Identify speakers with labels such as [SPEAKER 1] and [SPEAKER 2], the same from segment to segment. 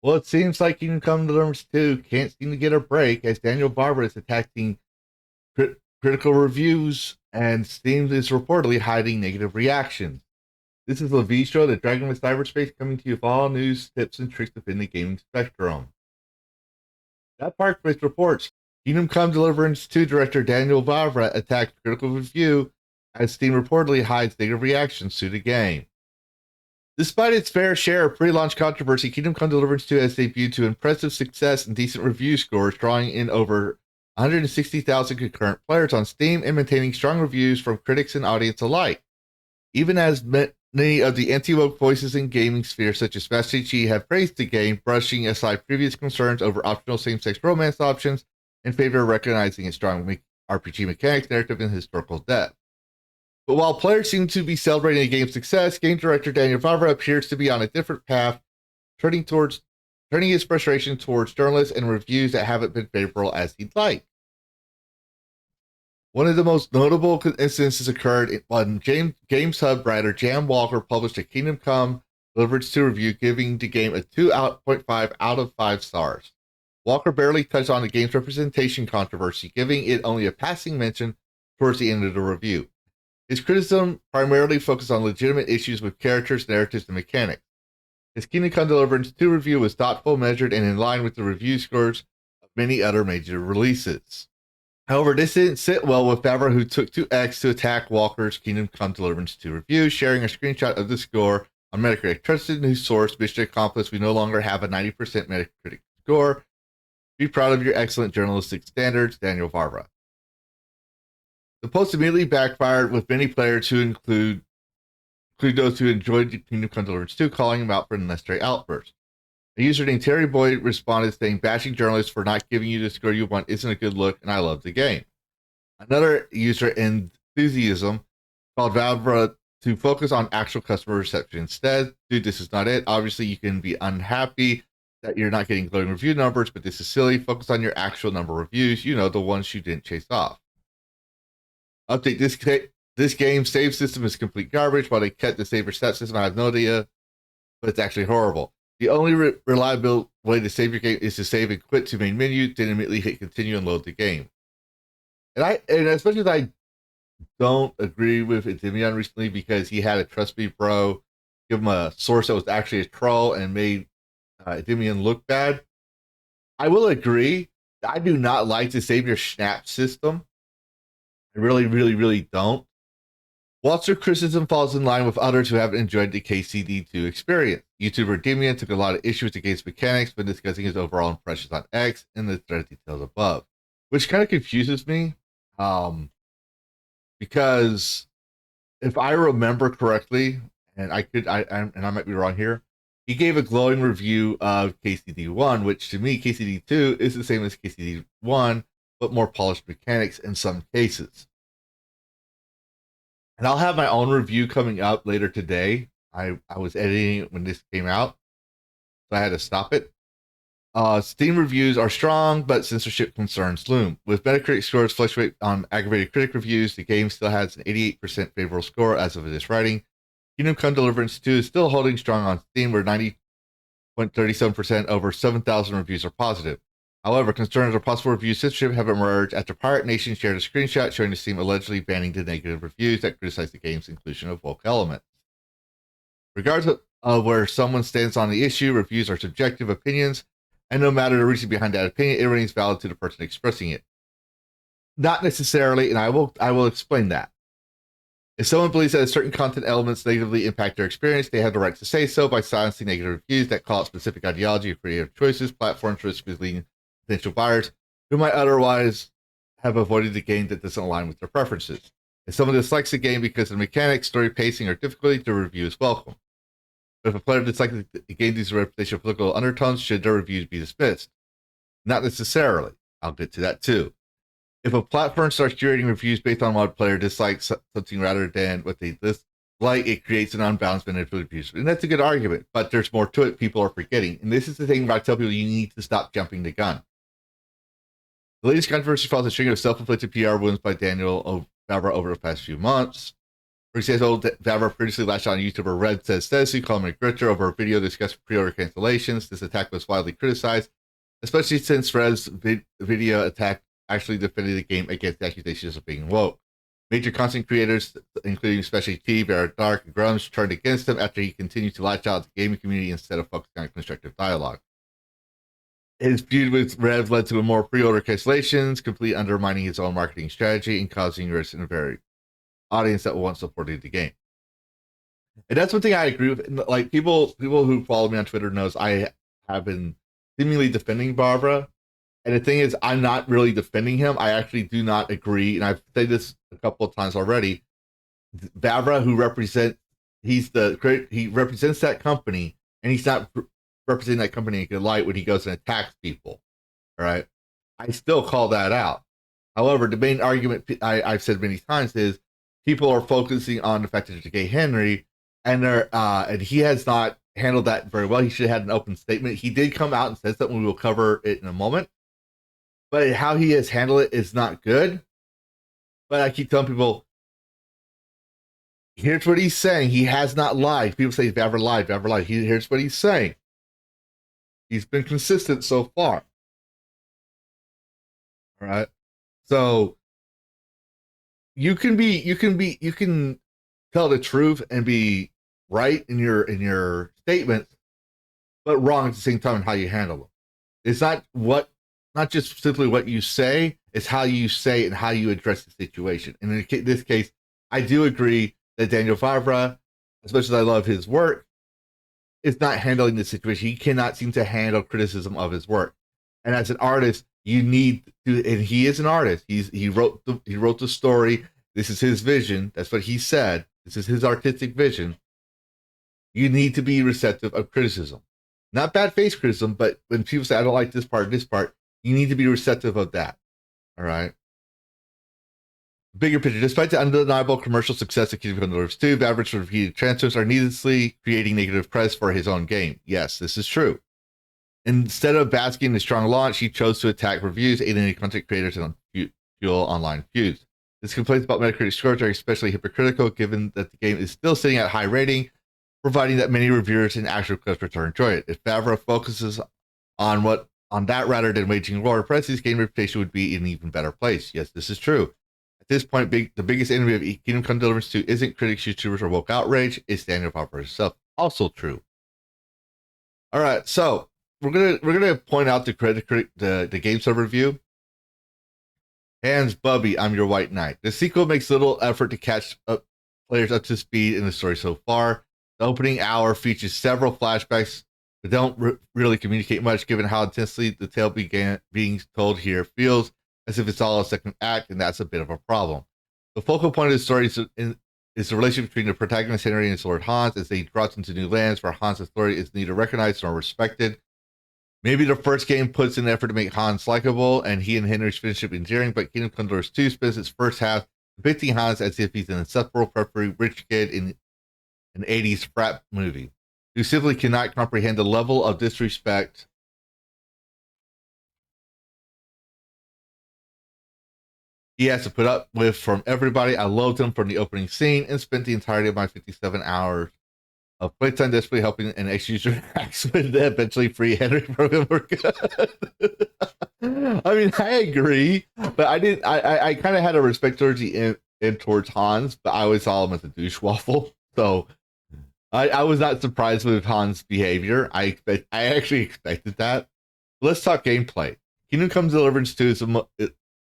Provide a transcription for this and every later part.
[SPEAKER 1] Well, it seems like Kingdom Come Deliverance 2 can't seem to get a break as Daniel Barber is attacking critical reviews and Steam is reportedly hiding negative reactions. This is Lavistro, the Dragon of Cyberspace, coming to you with all news, tips, and tricks within the gaming spectrum. That Parkbase reports Kingdom Come Deliverance 2 director Daniel Vavra attacked critical review as Steam reportedly hides negative reactions to the game. Despite its fair share of pre-launch controversy, Kingdom Come Deliverance 2 has debuted to impressive success and decent review scores, drawing in over 160,000 concurrent players on Steam and maintaining strong reviews from critics and audience alike. Even as many of the anti-woke voices in gaming sphere, such as Master Chi, have praised the game, brushing aside previous concerns over optional same-sex romance options in favor of recognizing its strong RPG mechanics, narrative, and historical depth. But while players seem to be celebrating the game's success, game director Daniel Vavra appears to be on a different path, turning his frustration towards journalists and reviews that haven't been favorable as he'd like. One of the most notable instances occurred when GameSub writer Jam Walker published a Kingdom Come Deliverance 2 review, giving the game a 2.5 out of 5 stars. Walker barely touched on the game's representation controversy, giving it only a passing mention towards the end of the review. His criticism primarily focused on legitimate issues with characters, narratives, and mechanics. His Kingdom Come Deliverance 2 review was thoughtful, measured, and in line with the review scores of many other major releases. However, this didn't sit well with Vavra, who took to X to attack Walker's Kingdom Come Deliverance 2 review, sharing a screenshot of the score on Metacritic. Trusted news source, mission accomplished. We no longer have a 90% Metacritic score. Be proud of your excellent journalistic standards, Daniel Vavra. The post immediately backfired with many players who include those who enjoyed Kingdom Come Deliverance 2, calling him out for an unnecessary outburst. A user named Terry Boyd responded saying, bashing journalists for not giving you the score you want isn't a good look, and I love the game. Another user, Enthusiasm, called Vavra to focus on actual customer reception instead. Dude, this is not it. Obviously, you can be unhappy that you're not getting glowing review numbers, but this is silly. Focus on your actual number of reviews, the ones you didn't chase off. Update, this game's save system is complete garbage. While they kept the save stat system, I have no idea, but it's actually horrible. The only reliable way to save your game is to save and quit to main menu, then immediately hit continue and load the game. And as much as I don't agree with Endymion recently because he had a trust me bro give him a source that was actually a troll and made Endymion look bad, I will agree. I do not like the save your snap system. I really, really, really don't. Whilst their criticism falls in line with others who haven't enjoyed the KCD2 experience. YouTuber Endymion took a lot of issue with the game's mechanics when discussing his overall impressions on X in the thread details above, which kind of confuses me, because if I remember correctly, and I might be wrong here, he gave a glowing review of KCD1, which to me, KCD2 is the same as KCD1, but more polished mechanics in some cases. And I'll have my own review coming up later today. I was editing it when this came out, so I had to stop it. Steam reviews are strong, but censorship concerns loom. With Metacritic scores fluctuate on aggravated critic reviews, the game still has an 88% favorable score as of this writing. Kingdom Come Deliverance 2 is still holding strong on Steam, where 90.37% over 7,000 reviews are positive. However, concerns of possible review censorship have emerged after Pirate Nation shared a screenshot showing the Steam allegedly banning the negative reviews that criticize the game's inclusion of woke elements. Regardless of where someone stands on the issue, reviews are subjective opinions, and no matter the reason behind that opinion, it remains valid to the person expressing it. Not necessarily, and I will explain that. If someone believes that certain content elements negatively impact their experience, they have the right to say so by silencing negative reviews that call out specific ideology or creative choices, platforms, risk misleading potential buyers who might otherwise have avoided the game that doesn't align with their preferences. If someone dislikes the game because of the mechanics, story pacing, or difficulty, the review is welcome. But if a player dislikes the game due to reputation of political undertones, should their reviews be dismissed? Not necessarily. I'll get to that too. If a platform starts curating reviews based on what a player dislikes something rather than what they dislike, it creates an unbalanced manipulative abuse. And that's a good argument, but there's more to it people are forgetting. And this is the thing where I tell people you need to stop jumping the gun. The latest controversy follows a string of self-inflicted PR wounds by Daniel Vavra over the past few months. For example, Vavra previously lashed out on YouTuber Red Says Stacey, calling him a gritter over a video discussing pre-order cancellations. This attack was widely criticized, especially since Red's video attack actually defended the game against the accusations of being woke. Major content creators, including especially T, Vera Dark, and Grunge, turned against him after he continued to lash out at the gaming community instead of focusing on constructive dialogue. His feud with Rev led to more pre-order cancellations, completely undermining his own marketing strategy and causing risk in a very audience that once supported the game. And that's one thing I agree with. Like people who follow me on Twitter knows I have been seemingly defending Vavra. And the thing is, I'm not really defending him. I actually do not agree, and I've said this a couple of times already. Vavra, he represents that company, and he's not representing that company in a good light when he goes and attacks people. All right, I still call that out. However, the main argument I've said many times is people are focusing on the fact that there's a gay Henry, and he has not handled that very well. He should have had an open statement. He did come out and said something. We will cover it in a moment. But how he has handled it is not good. But I keep telling people, here's what he's saying. He has not lied. People say Vavra lied. Here's what he's saying. He's been consistent so far. All right. So you can tell the truth and be right in your statements, but wrong at the same time in how you handle them. It's not just simply what you say, it's how you say it and how you address the situation. And in this case, I do agree that Daniel Vavra, as much as I love his work, is not handling the situation. He cannot seem to handle criticism of his work. And as an artist, you need to, and he is an artist. He wrote the story. This is his vision. That's what he said. This is his artistic vision. You need to be receptive of criticism. Not bad faith criticism, but when people say, I don't like this part, you need to be receptive of that. All right. Bigger picture. Despite the undeniable commercial success of Kingdom Come Deliverance 2, Vavra's repeated transfers are needlessly creating negative press for his own game. Yes, this is true. Instead of basking in a strong launch, he chose to attack reviews, aiding content creators and fuel online feuds. His complaints about Metacritic scores are especially hypocritical, given that the game is still sitting at high rating, providing that many reviewers and actual customers enjoy it. If Vavra focuses on that rather than waging war press, his game reputation would be in an even better place. Yes, this is true. At this point, the biggest enemy of Kingdom Come Deliverance 2 isn't critics, YouTubers, or woke outrage. It's Daniel Vavra himself. Also true. All right, so we're gonna point out the GameSub review. Hans Bubby, I'm Your White Knight. The sequel makes little effort to catch players up to speed in the story so far. The opening hour features several flashbacks that don't really communicate much, given how intensely the tale being told here feels as if it's all a second act, and that's a bit of a problem. The focal point of the story is the relationship between the protagonist Henry and his Lord Hans as they cross into new lands where Hans' authority is neither recognized nor respected. Maybe the first game puts in effort to make Hans likable and he and Henry's friendship endearing, but Kingdom Come Deliverance 2 spends its first half depicting Hans as if he's an insufferable, preferably rich kid in an 80s frat movie who simply cannot comprehend the level of disrespect he has to put up with from everybody. I loved him from the opening scene and spent the entirety of my 57 hours of playtime desperately helping an ex-user with the eventually free Henry program work. I mean, I agree, but I kind of had a respect towards the end towards Hans, but I always saw him as a douche waffle. So I was not surprised with Hans' behavior. I actually expected that. Let's talk gameplay. Kingdom Come Deliverance 2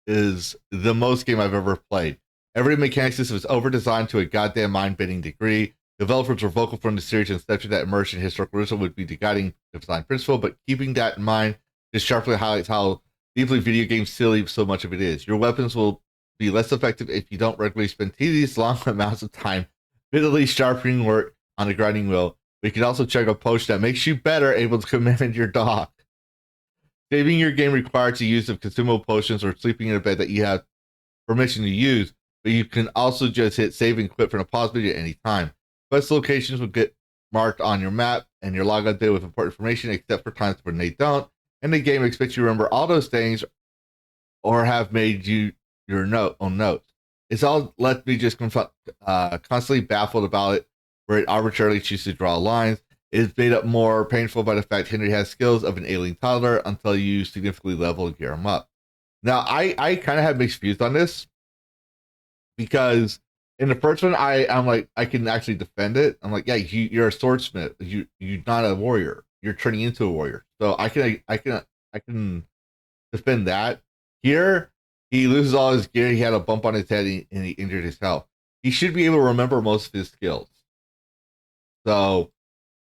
[SPEAKER 1] is the most game I've ever played. Every mechanic system is over-designed to a goddamn mind-bending degree. Developers were vocal from the series inception that immersion in historical realism would be the guiding design principle, but keeping that in mind just sharply highlights how deeply video game silly so much of it is. Your weapons will be less effective if you don't regularly spend tedious long amounts of time bitterly sharpening work on the grinding wheel, but you can also check a potion that makes you better able to command your dog. Saving your game requires the use of consumable potions or sleeping in a bed that you have permission to use, but you can also just hit save and quit from a pause video at any time. Quest locations will get marked on your map and your logout data with important information, except for times when they don't, and the game expects you to remember all those things or have made you your own notes. It's all left me just constantly baffled about it, where it arbitrarily chooses to draw lines. It is made up more painful by the fact Henry has skills of an alien toddler until you significantly level and gear him up. Now, I kind of have mixed views on this because in the first one, I'm like, I can actually defend it. I'm like, yeah, you're a swordsmith. You're not a warrior. You're turning into a warrior. So I can defend that. Here, he loses all his gear. He had a bump on his head and he injured his health. He should be able to remember most of his skills. So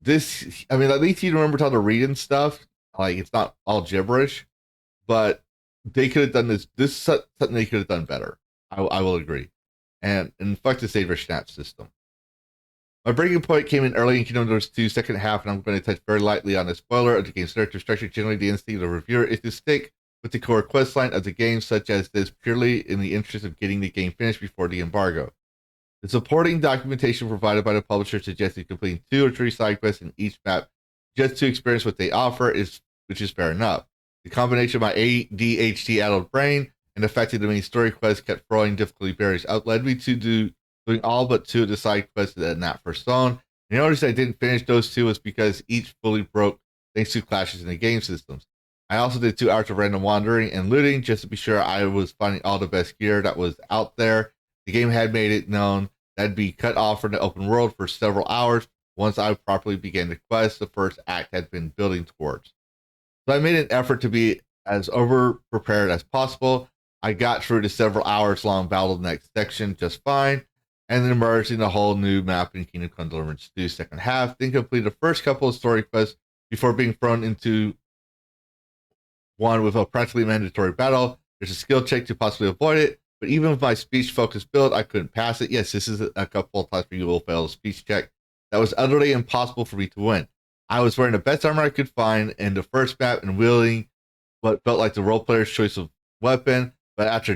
[SPEAKER 1] this, I mean, at least he remembers how to read and stuff. Like it's not all gibberish, but they could have done this. This is something they could have done better. I will agree. And fuck the Saver Snap system. My breaking point came in early in Kingdom Hearts 2 second half, and I'm going to touch very lightly on the spoiler of the game's narrative structure. Generally, the instinct of the reviewer is to stick with the core questline of the game, such as this, purely in the interest of getting the game finished before the embargo. The supporting documentation provided by the publisher suggested completing 2 or 3 side quests in each map just to experience what they offer, which is fair enough. The combination of my ADHD-addled brain and the fact that the main story quest kept throwing difficulty barriers out led me to doing all but 2 of the side quests in that first zone. And the only reason I didn't finish those 2 was because each fully broke thanks to clashes in the game systems. I also did 2 hours of random wandering and looting just to be sure I was finding all the best gear that was out there. The game had made it known that I'd be cut off from the open world for several hours once I properly began the quest the first act had been building towards. So I made an effort to be as over prepared as possible. I got through the several hours long battle of the next section just fine, and then emerged in a whole new map in Kingdom Come Deliverance 2 second half, then completed the first couple of story quests before being thrown into one with a practically mandatory battle. There's a skill check to possibly avoid it, but even with my speech focused build, I couldn't pass it. Yes, this is a couple of times where you will fail a speech check. That was utterly impossible for me to win. I was wearing the best armor I could find in the first map and wielding what felt like the role player's choice of weapon, but after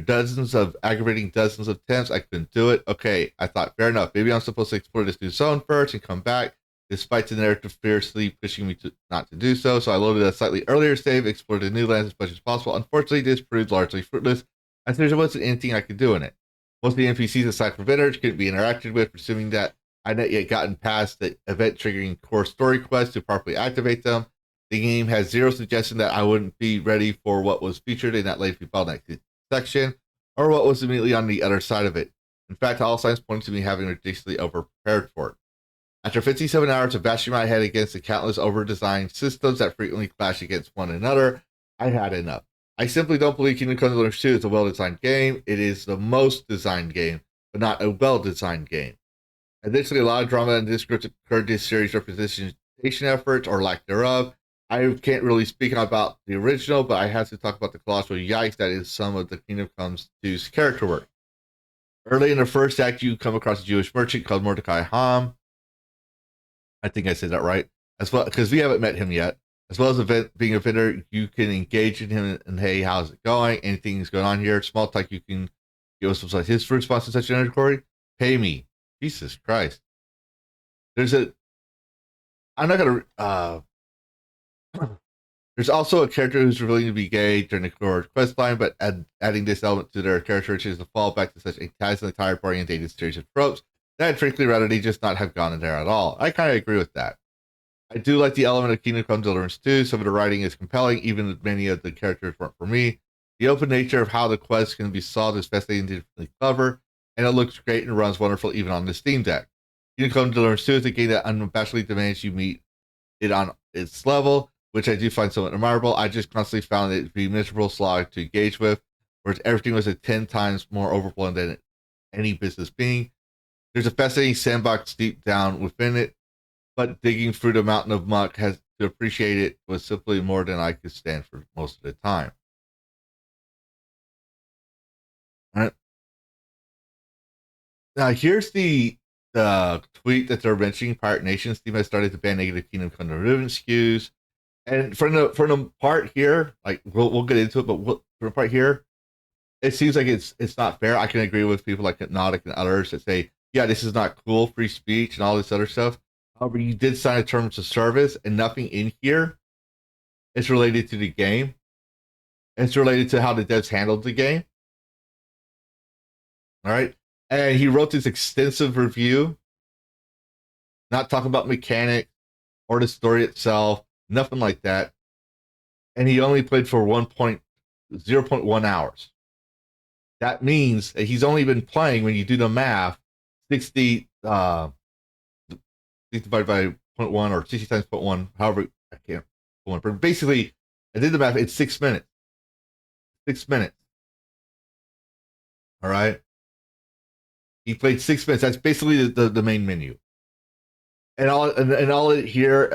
[SPEAKER 1] aggravating dozens of attempts, I couldn't do it. Okay, I thought, fair enough. Maybe I'm supposed to explore this new zone first and come back, despite the narrative fiercely pushing me not to do so. So I loaded a slightly earlier save, explored the new lands as much as possible. Unfortunately, this proved largely fruitless, as there wasn't anything I could do in it. Most of the NPCs, aside from vendors, couldn't be interacted with, presuming that I'd not yet gotten past the event-triggering core story quest to properly activate them. The game has zero suggestion that I wouldn't be ready for what was featured in that late bottleneck section, or what was immediately on the other side of it. In fact, all signs point to me having ridiculously over-prepared for it. After 57 hours of bashing my head against the countless over-designed systems that frequently clash against one another, I had enough. I simply don't believe Kingdom Come Deliverance 2 is a well-designed game. It is the most designed game, but not a well-designed game. Additionally, a lot of drama and discourse occurred this series' representation efforts, or lack thereof. I can't really speak about the original, but I have to talk about the colossal yikes that is some of the Kingdom Come 2's character work. Early in the first act, you come across a Jewish merchant called Mordecai Ham. I think I said that right. As well, because we haven't met him yet. As well as being a vendor, you can engage in him and, hey, how's it going? Anything's going on here? Small talk, you can give us like his response to such an inquiry. Pay me. Jesus Christ. I'm not going to, there's also a character who's revealing to be gay during the core quest line, but adding this element to their character is to fall back to such a tacitly tired-oriented series of tropes that I'd frankly rather they just not have gone in there at all. I kind of agree with that. I do like the element of Kingdom Come Deliverance 2. Some of the writing is compelling, even if many of the characters weren't for me. The open nature of how the quests can be solved is fascinatingly clever, and it looks great and runs wonderful even on the Steam Deck. Kingdom Come Deliverance 2 is a game that unabashedly demands you meet it on its level, which I do find somewhat admirable. I just constantly found it to be a miserable slog to engage with, whereas everything was 10 times more overblown than any business being. There's a fascinating sandbox deep down within it, but digging through the mountain of muck to appreciate it was simply more than I could stand for most of the time. All right. Now, here's the tweet that they're mentioning. Pirate Nation Steam has started to ban negative Kingdom Come Deliverance SKUs. And from the part here, like we'll get into it, but from the part here, it seems like it's not fair. I can agree with people like Hypnotic and others that say, yeah, this is not cool, free speech and all this other stuff. However, you did sign a terms of service, and nothing in here is related to the game. It's related to how the devs handled the game. All right. And he wrote this extensive review, not talking about mechanics or the story itself, nothing like that. And he only played for 0.1 hours. That means that he's only been playing, when you do the math, 60 divided by 0.1 or 60 times 0.1, however, I can't. But basically, I did the math, it's 6 minutes. 6 minutes. All right. He played 6 minutes. That's basically the main menu. And all it here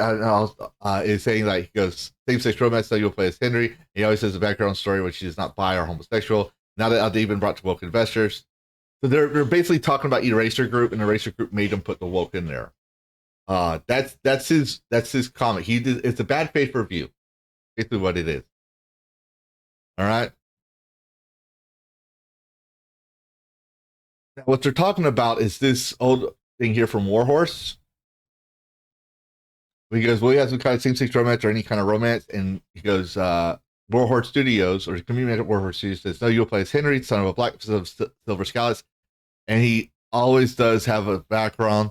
[SPEAKER 1] is saying, like, he goes, same-sex romance, so you'll play as Henry. He always has a background story which she is not bi or homosexual. Now that they've been brought to woke investors. So they're basically talking about Eraser Group, and the Eraser Group made him put the woke in there. That's his comment. It's a bad faith review. Basically what it is. All right. Now, what they're talking about is this old thing here from Warhorse. He goes, well, he has some kind of same-sex romance or any kind of romance, and he goes, Warhorse Studios, or community manager at Warhorse Studios, says, no, you'll play as Henry, son of a black of silver scallops, and he always does have a background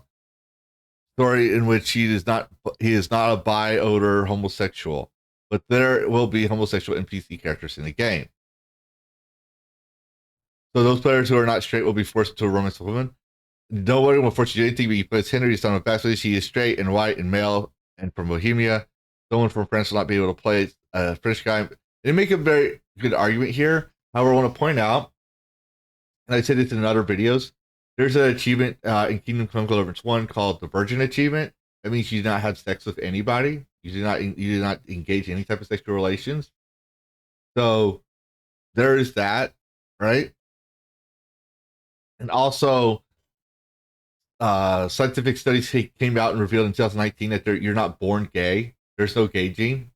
[SPEAKER 1] story in which he is not a bi, odor, homosexual, but there will be homosexual NPC characters in the game. So those players who are not straight will be forced to a romance with women. Nobody will force you to do anything, but you play as Henry, son of a bachelor. He is straight and white and male and from Bohemia. Someone from France will not be able to play a French guy. They make a very good argument here. However, I want to point out, and I said this in other videos, there's an achievement in Kingdom Come Deliverance 1 called the Virgin Achievement. That means you do not have sex with anybody. You do not engage in any type of sexual relations. So there is that, right? And also, scientific studies came out and revealed in 2019 that you're not born gay. There's no gay gene.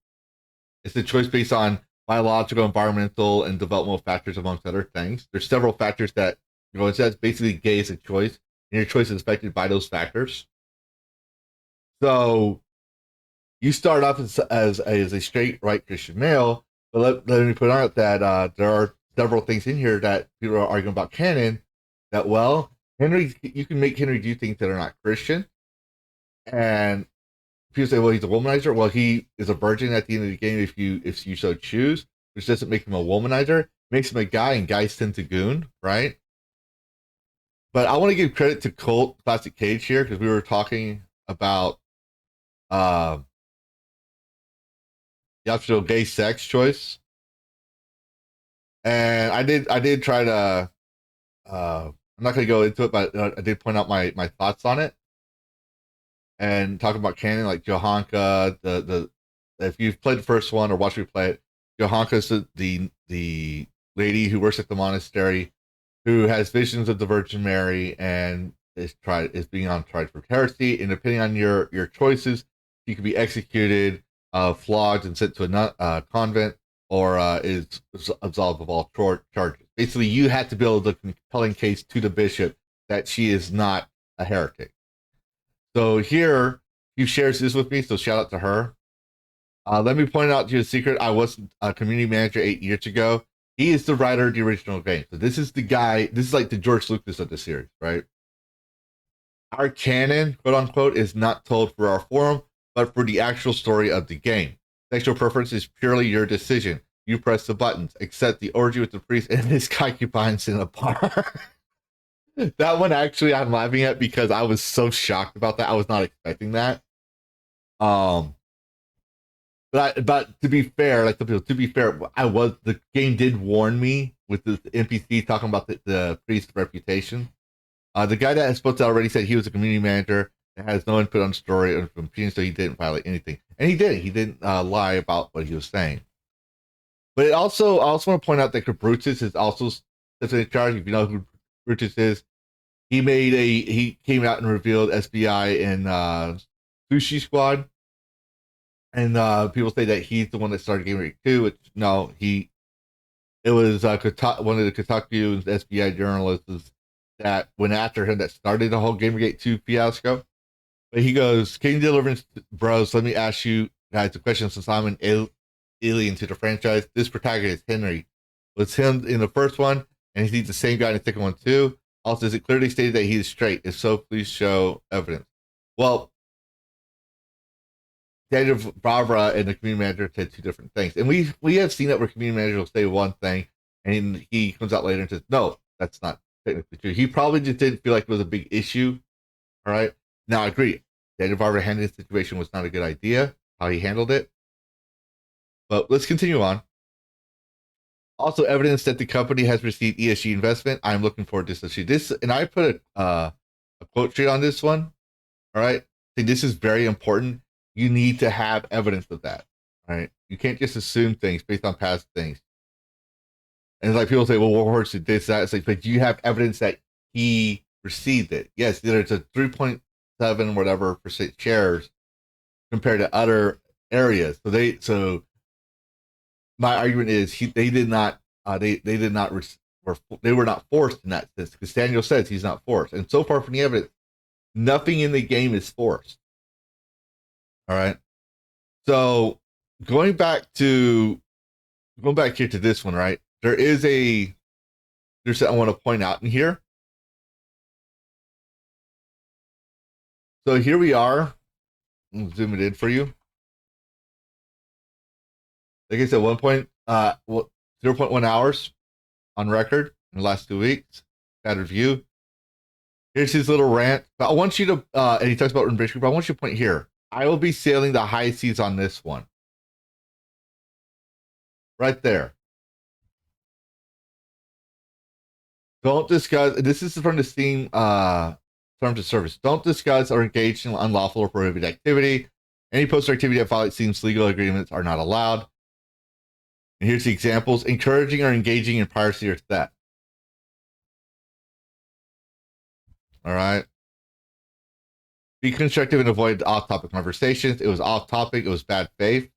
[SPEAKER 1] It's a choice based on biological, environmental, and developmental factors, amongst other things. There's several factors that, it says basically gay is a choice, and your choice is affected by those factors. So you start off as a straight, right Christian male, but let me put out that there are several things in here that people are arguing about canon that, well, Henry, you can make Henry do things that are not Christian. And people say, well, he's a womanizer. Well, he is a virgin at the end of the game if you so choose, which doesn't make him a womanizer. It makes him a guy, and guys tend to goon, right? But I want to give credit to Colt Classic Cage here, because we were talking about the optional gay sex choice. And I did try to I'm not going to go into it, but I did point out my thoughts on it and talk about canon, like Johanka. If you've played the first one or watched me play it, Johanka's the lady who works at the monastery, who has visions of the Virgin Mary and is being tried for heresy. And depending on your choices, she could be executed, flogged, and sent to a convent, or is absolved of all charges. Basically, you had to build a compelling case to the bishop that she is not a heretic. So here, she shares this with me, so shout out to her. Let me point out to you a secret. I was a community manager 8 years ago. He is the writer of the original game. So this is the guy, this is like the George Lucas of the series, right? Our canon, quote unquote, is not told for our forum, but for the actual story of the game. Sexual preference is purely your decision. You press the buttons, except the orgy with the priest and his concubines in a bar. That one, actually, I'm laughing at because I was so shocked about that. I was not expecting that. But to be fair, the game did warn me with the NPC talking about the priest's reputation. The guy that spoke to already said he was a community manager and has no input on the story or so he didn't violate anything. And he didn't. He didn't lie about what he was saying. But I also want to point out that Kabrutus is also in charge. If you know who Kabrutus is, he came out and revealed SBI and Sushi Squad. And people say that he's the one that started Gamergate 2, which no, it was one of the Kotaku and SBI journalists that went after him that started the whole Gamergate 2 fiasco. But he goes, King Deliverance Bros, let me ask you guys a question, since I'm an alien to the franchise. This protagonist, Henry, was him in the first one, and he's the same guy in the second one too. Also, is it clearly stated that he is straight? If so, please show evidence. Well, Daniel Vavra and the community manager said two different things, and we have seen that where community manager will say one thing, and he comes out later and says, "No, that's not technically true." He probably just didn't feel like it was a big issue. All right. Now I agree. Daniel Vavra handling the situation was not a good idea. How he handled it, but let's continue on. Also, evidence that the company has received ESG investment. I'm looking forward to this. And I put a quote sheet on this one. All right. I think this is very important. You need to have evidence of that. All right. You can't just assume things based on past things. And it's like people say, well, Warhorse did this, that. It's like, but you have evidence that he received it. Yes, there's a 3.7 whatever percent shares compared to other areas. So my argument is they did not they did not they were not forced in that sense, because Daniel says he's not forced, and so far from the evidence, nothing in the game is forced. All right, so going back here to this one, right? There's I want to point out in here. So here we are. I'll zoom it in for you. Like I said, 0.1 hours on record in the last 2 weeks. Bad review. Here's his little rant. But I want you to, and he talks about Rich Group, but I want you to point here. I will be sailing the high seas on this one. Right there. Don't discuss, this is from the Steam terms of service. Don't discuss or engage in unlawful or prohibited activity. Any poster activity that violates Steam's legal agreements are not allowed. And here's the examples: encouraging or engaging in piracy or theft. All right. Be constructive and avoid off-topic conversations. It was off-topic. It was bad faith.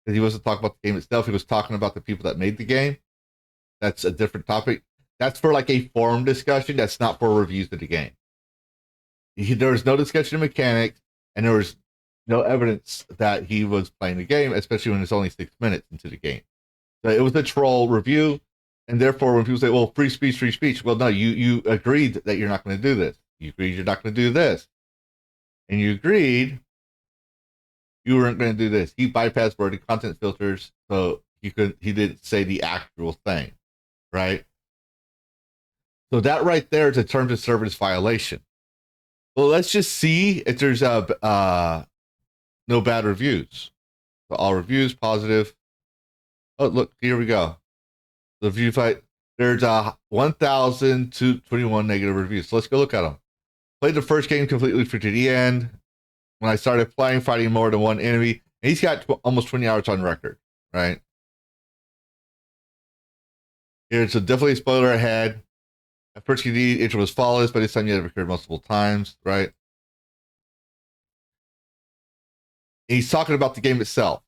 [SPEAKER 1] Because he wasn't talking about the game itself. He was talking about the people that made the game. That's a different topic. That's for like a forum discussion. That's not for reviews of the game. There was no discussion of mechanics, and there was no evidence that he was playing the game, especially when it's only 6 minutes into the game. So it was a troll review, and therefore when people say, well, free speech, well, no, you agreed that you're not going to do this. You agreed you're not going to do this. And you agreed you weren't going to do this. He bypassed wording content filters, so he didn't say the actual thing, right? So that right there is a terms of service violation. Well, let's just see if there's no bad reviews. So all reviews positive. Oh, look, here we go. The review fight. There's 1,021 negative reviews. So let's go look at them. Played the first game completely through to the end. When I started playing, fighting more than one enemy, and he's got almost 20 hours on record, right? Here's a definitely spoiler ahead. At first, the intro was flawless, but this time you had to record multiple times, right? And he's talking about the game itself.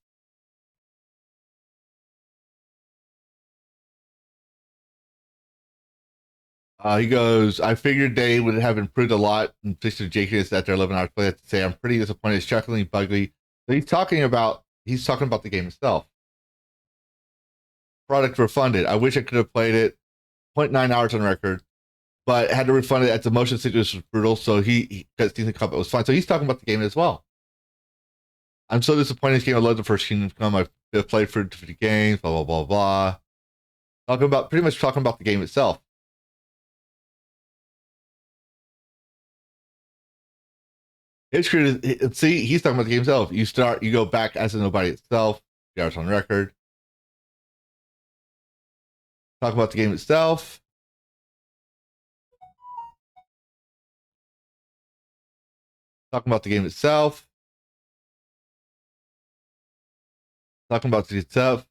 [SPEAKER 1] He goes, I figured they would have improved a lot in Mr. Jenkins after 11 hours play. I have to say, I'm pretty disappointed. It's shockingly buggy. So he's talking about the game itself. Product refunded. I wish I could have played it. 0.9 hours on record, but had to refund it as the motion sickness was brutal. So he got decent combat was fine. So he's talking about the game as well. I'm so disappointed in this game. I love the first Kingdom Come. I've played for 50 games, blah, blah, blah, blah. Pretty much talking about the game itself. See, he's talking about the game itself. You go back as a nobody itself. 3 hours on record. Talk about the game itself. Talking about the game itself. Talking about the itself.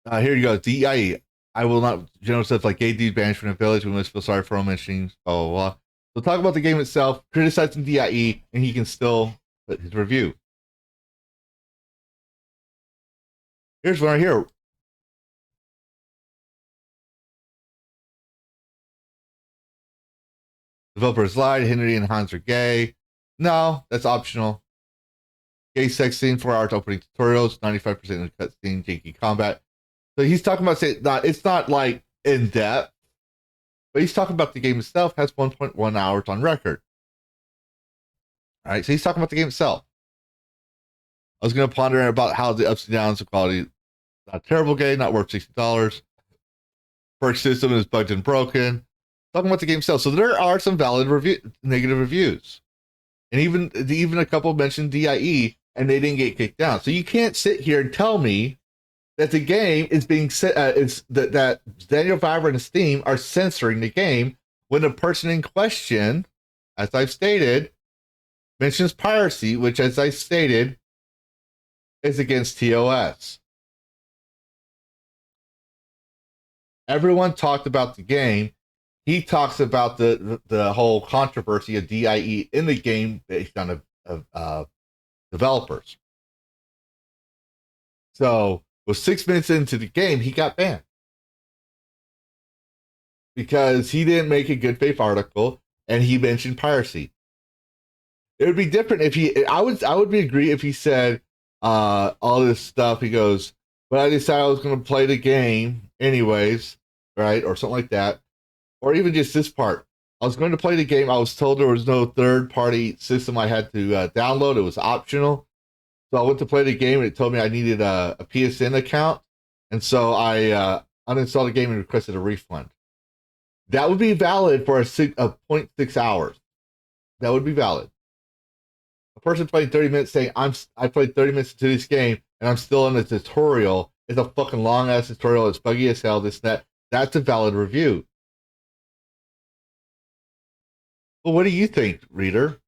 [SPEAKER 1] Here you go. DIE. I will not general stuff like gay dude banished from the village. We must feel sorry for him mentioning blah blah blah. So talk about the game itself, criticizing DIE, and he can still put his review. Here's one right here. Developers lied. Henry and Hans are gay. No, that's optional. gay sex scene, 4 hours opening tutorials, 95% of the cutscene, janky combat. So he's talking about saying that it's not like in depth, but he's talking about the game itself has 1.1 hours on record. All right, so he's talking about the game itself. I was going to ponder about how the ups and downs of quality. Not a terrible game, not worth $60. Perk system is bugged and broken. Talking about the game itself. So there are some valid negative reviews. And even a couple mentioned DIE and they didn't get kicked down. So you can't sit here and tell me that the game is being that Daniel Vavra and his team are censoring the game when the person in question, as I've stated, mentions piracy, which, as I stated, is against TOS. Everyone talked about the game. He talks about the whole controversy of DIE in the game based on developers. So, with 6 minutes into the game, he got banned because he didn't make a good faith article and he mentioned piracy. It would be different if I would agree if he said all this stuff. He goes, but I decided I was going to play the game anyways, right? Or something like that. Or even just this part. I was going to play the game. I was told there was no third-party system I had to download. It was optional. So I went to play the game, and it told me I needed a PSN account. And so I uninstalled the game and requested a refund. That would be valid for a 0.6 hours. That would be valid. A person playing 30 minutes saying, I played 30 minutes into this game, and I'm still in the tutorial. It's a fucking long-ass tutorial. It's buggy as hell, this, that. That's a valid review. Well, what do you think, reader?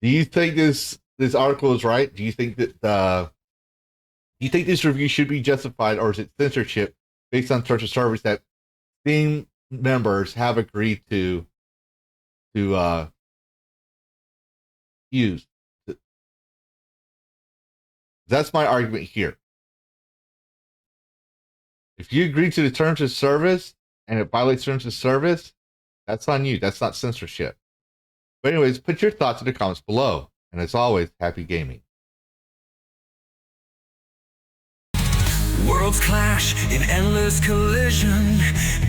[SPEAKER 1] Do you think this article is right? Do you think that this review should be justified, or is it censorship based on terms of service that Steam members have agreed to use? That's my argument here. If you agree to the terms of service and it violates terms of service, that's on you. That's not censorship. But anyways, put your thoughts in the comments below. And as always, happy gaming.
[SPEAKER 2] Worlds clash in endless collision.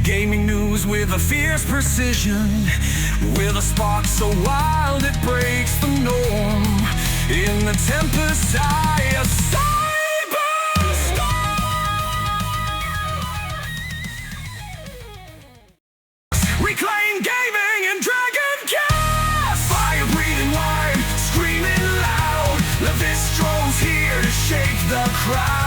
[SPEAKER 2] Gaming news with a fierce precision. With a spark so wild it breaks the norm. In the tempest eye of cyberstorm. Reclaim gaming and dragon cast. Fire breathing wide, screaming loud. Lavistro's here to shake the crowd.